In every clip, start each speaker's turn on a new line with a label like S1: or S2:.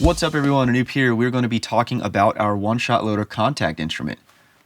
S1: What's up everyone, Anoop here. We're going to be talking about our OneShot Loader contact instrument.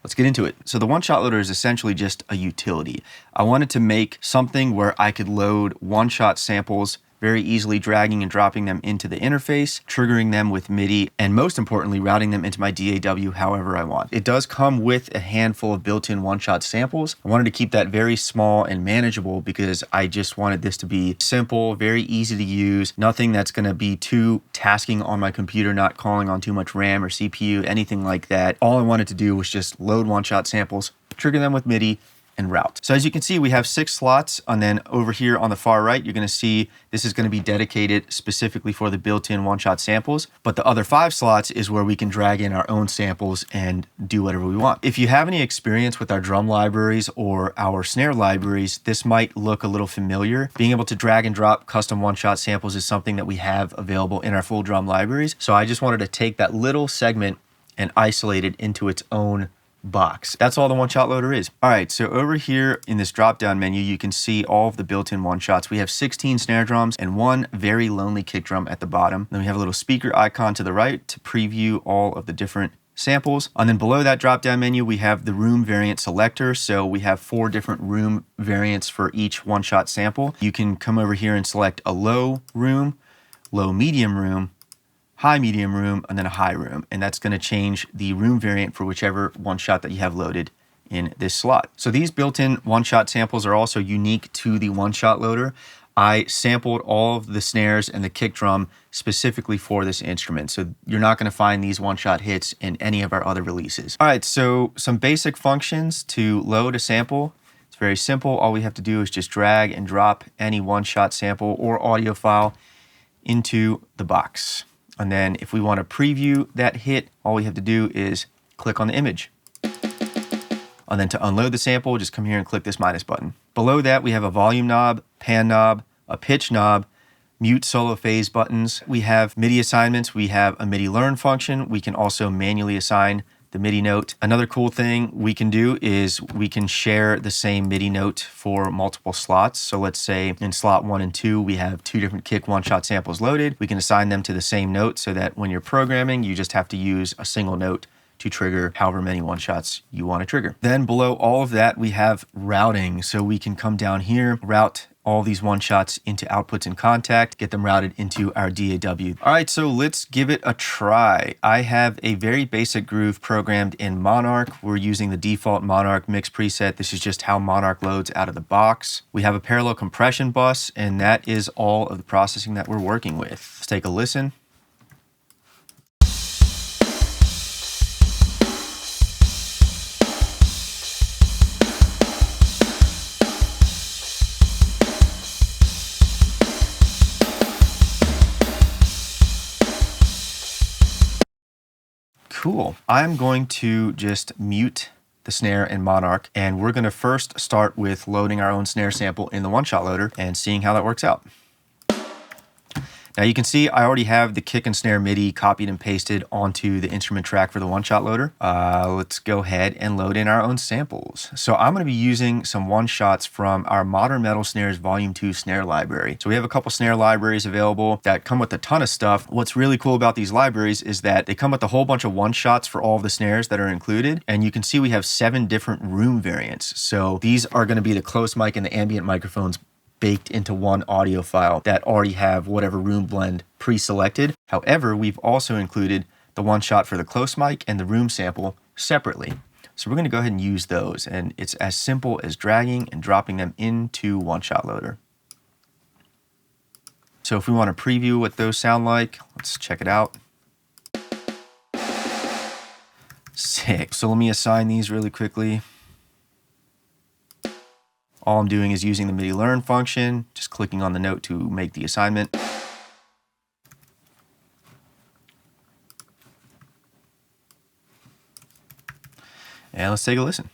S1: Let's get into it. So the OneShot Loader is essentially just a utility. I wanted to make something where I could load one-shot samples very easily, dragging and dropping them into the interface, triggering them with MIDI, and most importantly, routing them into my DAW however I want. It does come with a handful of built-in one-shot samples. I wanted to keep that very small and manageable because I just wanted this to be simple, very easy to use, nothing that's going to be too tasking on my computer, not calling on too much RAM or CPU, anything like that. All I wanted to do was just load one-shot samples, trigger them with MIDI, and route. So as you can see, we have 6 slots, and then over here on the far right, you're gonna see this is gonna be dedicated specifically for the built-in one-shot samples, but the other 5 slots is where we can drag in our own samples and do whatever we want. If you have any experience with our drum libraries or our snare libraries, this might look a little familiar. Being able to drag and drop custom one-shot samples is something that we have available in our full drum libraries. So I just wanted to take that little segment and isolate it into its own box. That's all the OneShot Loader is. All right, so over here in this drop-down menu, you can see all of the built-in one-shots. We have 16 snare drums and 1 very lonely kick drum at the bottom. Then we have a little speaker icon to the right to preview all of the different samples. And then below that drop-down menu, we have the room variant selector. So we have 4 different room variants for each one-shot sample. You can come over here and select a low room, low medium room, high medium room, and then a high room. And that's gonna change the room variant for whichever one shot that you have loaded in this slot. So these built-in one-shot samples are also unique to the OneShot Loader. I sampled all of the snares and the kick drum specifically for this instrument. So you're not gonna find these one-shot hits in any of our other releases. All right, so some basic functions to load a sample. It's very simple. All we have to do is just drag and drop any one-shot sample or audio file into the box. And then if we want to preview that hit, all we have to do is click on the image. And then to unload the sample, just come here and click this minus button. Below that, we have a volume knob, pan knob, a pitch knob, mute solo phase buttons. We have MIDI assignments. We have a MIDI learn function. We can also manually assign the MIDI note. Another cool thing we can do is we can share the same MIDI note for multiple slots. So let's say in slot 1 and 2, we have 2 different kick one-shot samples loaded. We can assign them to the same note so that when you're programming, you just have to use a single note to trigger however many one-shots you want to trigger. Then below all of that, we have routing. So we can come down here, route all these one-shots into outputs and contact, get them routed into our DAW. All right, so let's give it a try. I have a very basic groove programmed in Monarch. We're using the default Monarch mix preset. This is just how Monarch loads out of the box. We have a parallel compression bus, and that is all of the processing that we're working with. Let's take a listen. Cool. I'm going to just mute the snare in Monarch, and we're going to first start with loading our own snare sample in the OneShot Loader and seeing how that works out. Now you can see I already have the kick and snare MIDI copied and pasted onto the instrument track for the OneShot Loader. Let's go ahead and load in our own samples. So I'm going to be using some one-shots from our Modern Metal Snares Volume 2 snare library. So we have a couple snare libraries available that come with a ton of stuff. What's really cool about these libraries is that they come with a whole bunch of one-shots for all of the snares that are included. And you can see we have 7 different room variants. So these are going to be the close mic and the ambient microphones baked into one audio file that already have whatever room blend pre-selected. However, we've also included the one shot for the close mic and the room sample separately. So we're going to go ahead and use those, and it's as simple as dragging and dropping them into OneShot Loader. So if we want to preview what those sound like, let's check it out. Sick. So let me assign these really quickly. All I'm doing is using the MIDI learn function, just clicking on the note to make the assignment. And let's take a listen.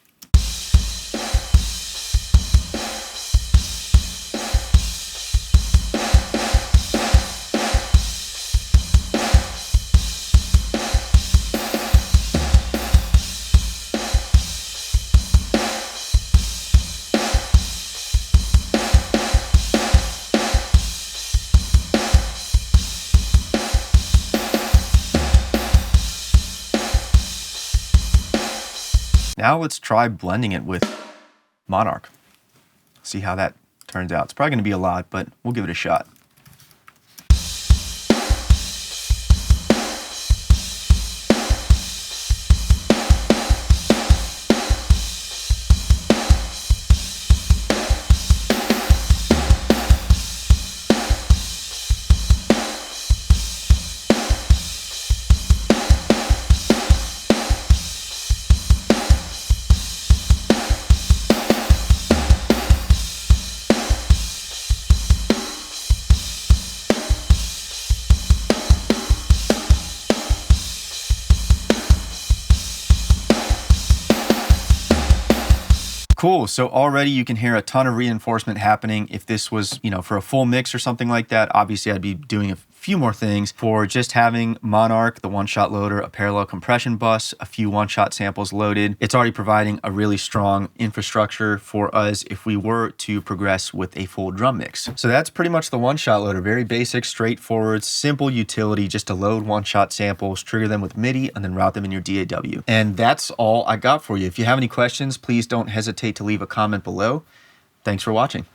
S1: Now let's try blending it with Monarch. See how that turns out. It's probably going to be a lot, but we'll give it a shot. Cool, so already you can hear a ton of reinforcement happening. If this was, for a full mix or something like that, obviously I'd be doing a few more things. For just having Monarch, the OneShot Loader, a parallel compression bus, a few one-shot samples loaded, it's already providing a really strong infrastructure for us if we were to progress with a full drum mix. So that's pretty much the OneShot Loader. Very basic, straightforward, simple utility just to load one-shot samples, trigger them with MIDI, and then route them in your DAW. And that's all I got for you. If you have any questions, please don't hesitate to leave a comment below. Thanks for watching.